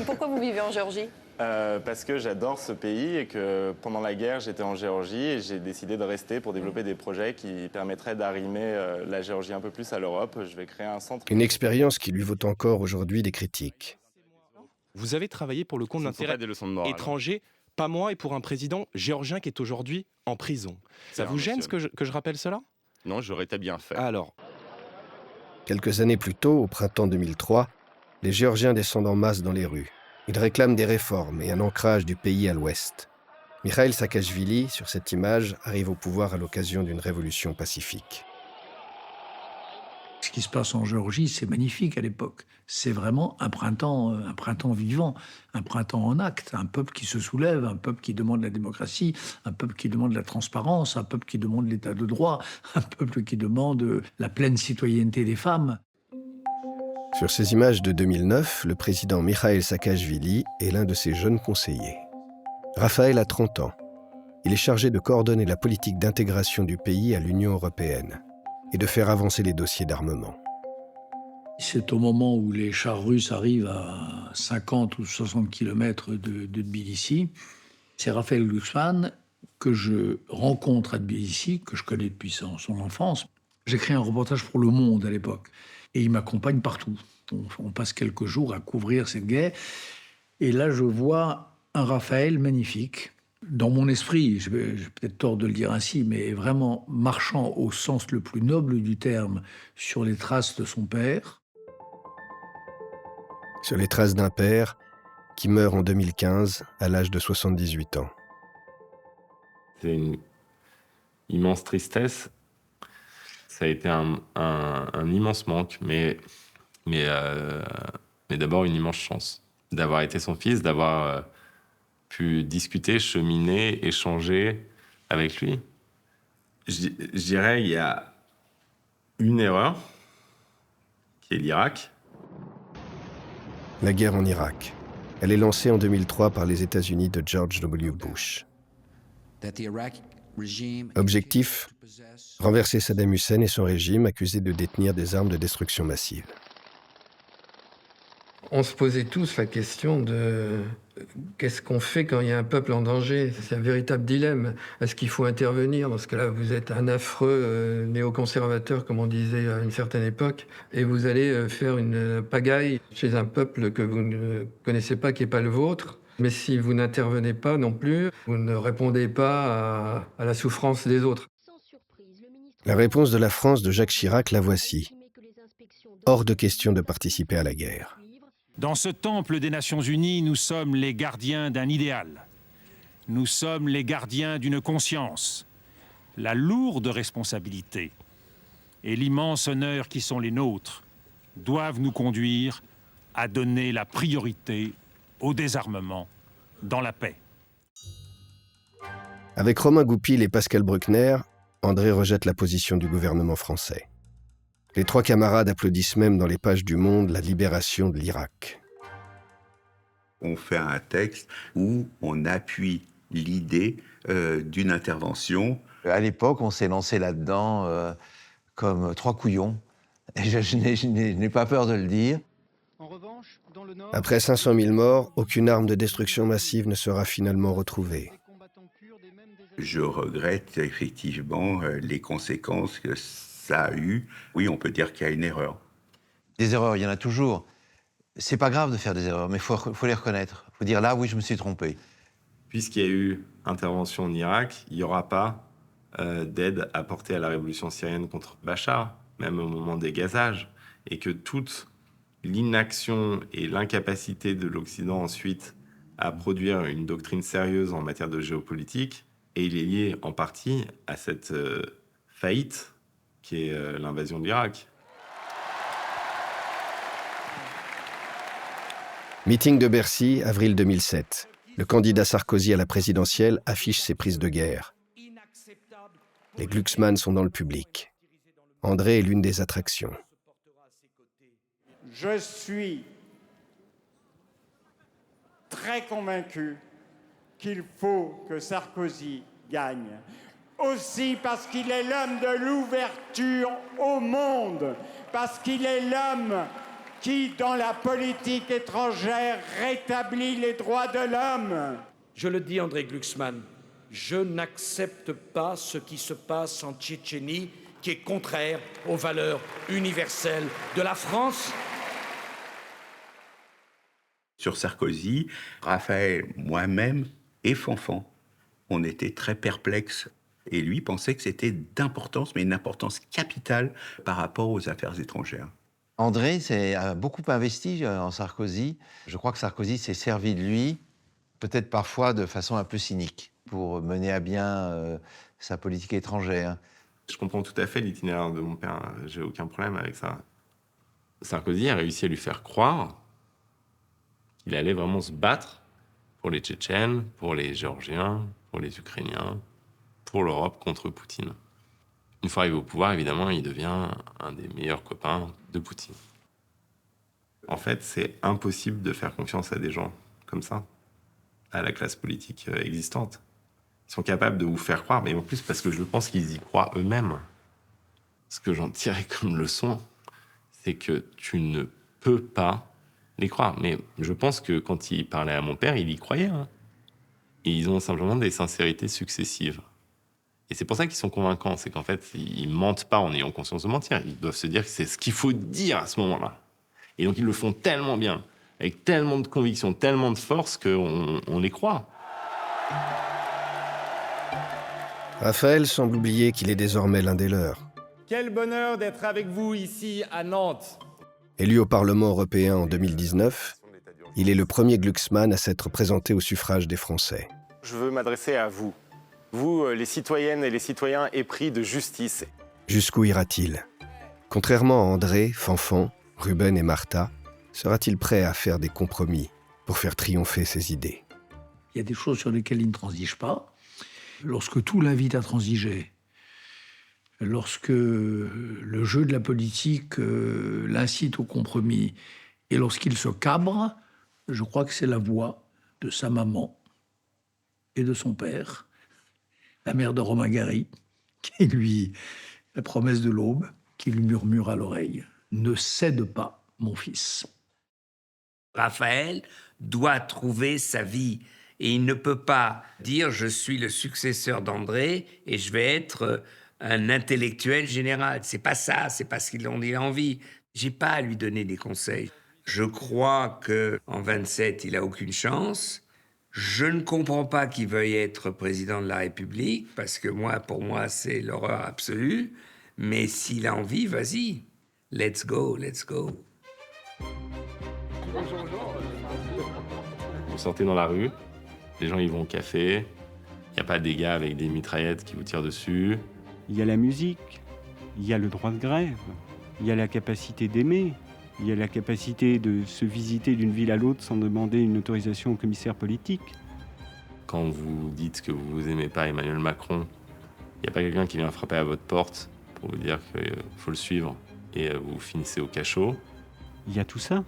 Pourquoi vous vivez en Géorgie ? Parce que j'adore ce pays et que pendant la guerre, j'étais en Géorgie et j'ai décidé de rester pour développer des projets qui permettraient d'arrimer la Géorgie un peu plus à l'Europe. Je vais créer un centre... Une expérience qui lui vaut encore aujourd'hui des critiques. Vous avez travaillé pour le compte d'intérêts étrangers, pas moi, et pour un président géorgien qui est aujourd'hui en prison. Ça vous gêne que je rappelle cela ? Non, j'aurais été bien fait. Alors. Quelques années plus tôt, au printemps 2003, les Géorgiens descendent en masse dans les rues. Ils réclament des réformes et un ancrage du pays à l'ouest. Mikhail Saakashvili, sur cette image, arrive au pouvoir à l'occasion d'une révolution pacifique. Ce qui se passe en Géorgie, c'est magnifique à l'époque. C'est vraiment un printemps vivant, un printemps en acte, un peuple qui se soulève, un peuple qui demande la démocratie, un peuple qui demande la transparence, un peuple qui demande l'état de droit, un peuple qui demande la pleine citoyenneté des femmes. Sur ces images de 2009, le président Mikhail Saakashvili est l'un de ses jeunes conseillers. Raphaël a 30 ans. Il est chargé de coordonner la politique d'intégration du pays à l'Union européenne et de faire avancer les dossiers d'armement. C'est au moment où les chars russes arrivent à 50 ou 60 km de Tbilissi. C'est Raphaël Glucksmann que je rencontre à Tbilissi, que je connais depuis son enfance. J'écris un reportage pour Le Monde à l'époque. Et il m'accompagne partout. On passe quelques jours à couvrir cette guerre. Et là, je vois un Raphaël magnifique. Dans mon esprit, j'ai peut-être tort de le dire ainsi, mais vraiment marchant au sens le plus noble du terme sur les traces de son père. Sur les traces d'un père qui meurt en 2015 à l'âge de 78 ans. C'est une immense tristesse. Ça a été un immense manque, mais d'abord une immense chance d'avoir été son fils, d'avoir pu discuter, cheminer, échanger avec lui. Je dirais qu'il y a une erreur, qui est l'Irak. La guerre en Irak. Elle est lancée en 2003 par les États-Unis de George W. Bush. Objectif, renverser Saddam Hussein et son régime accusé de détenir des armes de destruction massive. On se posait tous la question de qu'est-ce qu'on fait quand il y a un peuple en danger? C'est un véritable dilemme. Est-ce qu'il faut intervenir? Dans ce cas-là, vous êtes un affreux néoconservateur, comme on disait à une certaine époque, et vous allez faire une pagaille chez un peuple que vous ne connaissez pas, qui n'est pas le vôtre. Mais si vous n'intervenez pas non plus, vous ne répondez pas à la souffrance des autres. La réponse de la France de Jacques Chirac, la voici. Hors de question de participer à la guerre. Dans ce temple des Nations Unies, nous sommes les gardiens d'un idéal. Nous sommes les gardiens d'une conscience. La lourde responsabilité et l'immense honneur qui sont les nôtres doivent nous conduire à donner la priorité au désarmement dans la paix. Avec Romain Goupil et Pascal Bruckner, André rejette la position du gouvernement français. Les trois camarades applaudissent même dans les pages du Monde la libération de l'Irak. On fait un texte où on appuie l'idée d'une intervention. À l'époque, on s'est lancé là-dedans comme trois couillons. Et je n'ai pas peur de le dire. Après 500 000 morts, aucune arme de destruction massive ne sera finalement retrouvée. Je regrette effectivement les conséquences que ça a eu. Oui, on peut dire qu'il y a une erreur. Des erreurs, il y en a toujours. C'est pas grave de faire des erreurs, mais il faut les reconnaître. Il faut dire là, oui, je me suis trompé. Puisqu'il y a eu intervention en Irak, il n'y aura pas d'aide apportée à la révolution syrienne contre Bachar, même au moment des gazages, et que toute l'inaction et l'incapacité de l'Occident ensuite à produire une doctrine sérieuse en matière de géopolitique est liée en partie à cette faillite qui est l'invasion de l'Irak. Meeting de Bercy, avril 2007. Le candidat Sarkozy à la présidentielle affiche ses prises de guerre. Les Glucksmann sont dans le public. André est l'une des attractions. Je suis très convaincu qu'il faut que Sarkozy gagne. Aussi parce qu'il est l'homme de l'ouverture au monde, parce qu'il est l'homme qui, dans la politique étrangère, rétablit les droits de l'homme. Je le dis, André Glucksmann, je n'accepte pas ce qui se passe en Tchétchénie, qui est contraire aux valeurs universelles de la France. Sur Sarkozy, Raphaël, moi-même et Fanfan, on était très perplexes. Et lui pensait que c'était d'importance, mais une importance capitale par rapport aux affaires étrangères. André a beaucoup investi en Sarkozy. Je crois que Sarkozy s'est servi de lui, peut-être parfois de façon un peu cynique, pour mener à bien sa politique étrangère. Je comprends tout à fait l'itinéraire de mon père, j'ai aucun problème avec ça. Sarkozy a réussi à lui faire croire qu'il allait vraiment se battre pour les Tchétchènes, pour les Géorgiens, pour les Ukrainiens, pour l'Europe contre Poutine. Une fois arrivé au pouvoir, évidemment, il devient un des meilleurs copains de Poutine. En fait, c'est impossible de faire confiance à des gens comme ça. à la classe politique existante. Ils sont capables de vous faire croire, mais en plus parce que je pense qu'ils y croient eux-mêmes. Ce que j'en tirais comme leçon, c'est que tu ne peux pas les croire. Mais je pense que quand il parlait à mon père, il y croyait. Hein. Et ils ont simplement des sincérités successives. Et c'est pour ça qu'ils sont convaincants. C'est qu'en fait, ils mentent pas en ayant conscience de mentir. Ils doivent se dire que c'est ce qu'il faut dire à ce moment-là. Et donc ils le font tellement bien, avec tellement de conviction, tellement de force qu'on les croit. Raphaël semble oublier qu'il est désormais l'un des leurs. Quel bonheur d'être avec vous ici à Nantes. Élu au Parlement européen en 2019, il est le premier Glucksmann à s'être présenté au suffrage des Français. Je veux m'adresser à vous. Vous, les citoyennes et les citoyens épris de justice. Jusqu'où ira-t-il? Contrairement à André, Fanfan, Ruben et Martha, sera-t-il prêt à faire des compromis pour faire triompher ses idées? Il y a des choses sur lesquelles il ne transige pas. Lorsque tout l'invite à transiger, lorsque le jeu de la politique l'incite au compromis, et lorsqu'il se cabre, je crois que c'est la voix de sa maman et de son père, la mère de Romain Gary, qui lui, la promesse de l'aube, qui lui murmure à l'oreille « Ne cède pas, mon fils ». Raphaël doit trouver sa vie. Et il ne peut pas dire « je suis le successeur d'André et je vais être un intellectuel général ». C'est pas ça, c'est pas ce qu'il en a envie. J'ai pas à lui donner des conseils. Je crois qu'en 27, il a aucune chance. Je ne comprends pas qu'il veuille être président de la République, parce que pour moi, c'est l'horreur absolue. Mais s'il a envie, vas-y. Let's go, let's go. Vous sortez dans la rue, les gens ils vont au café, il n'y a pas des gars avec des mitraillettes qui vous tirent dessus. Il y a la musique, il y a le droit de grève, il y a la capacité d'aimer, il y a la capacité de se visiter d'une ville à l'autre sans demander une autorisation au commissaire politique. Quand vous dites que vous n'aimez pas Emmanuel Macron, il n'y a pas quelqu'un qui vient frapper à votre porte pour vous dire qu'il faut le suivre et vous finissez au cachot. Il y a tout ça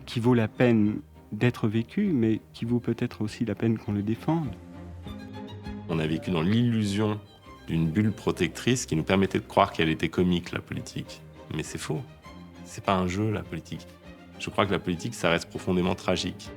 qui vaut la peine d'être vécu, mais qui vaut peut-être aussi la peine qu'on le défende. On a vécu dans l'illusion d'une bulle protectrice qui nous permettait de croire qu'elle était comique, la politique. Mais c'est faux. C'est pas un jeu, la politique. Je crois que la politique, ça reste profondément tragique.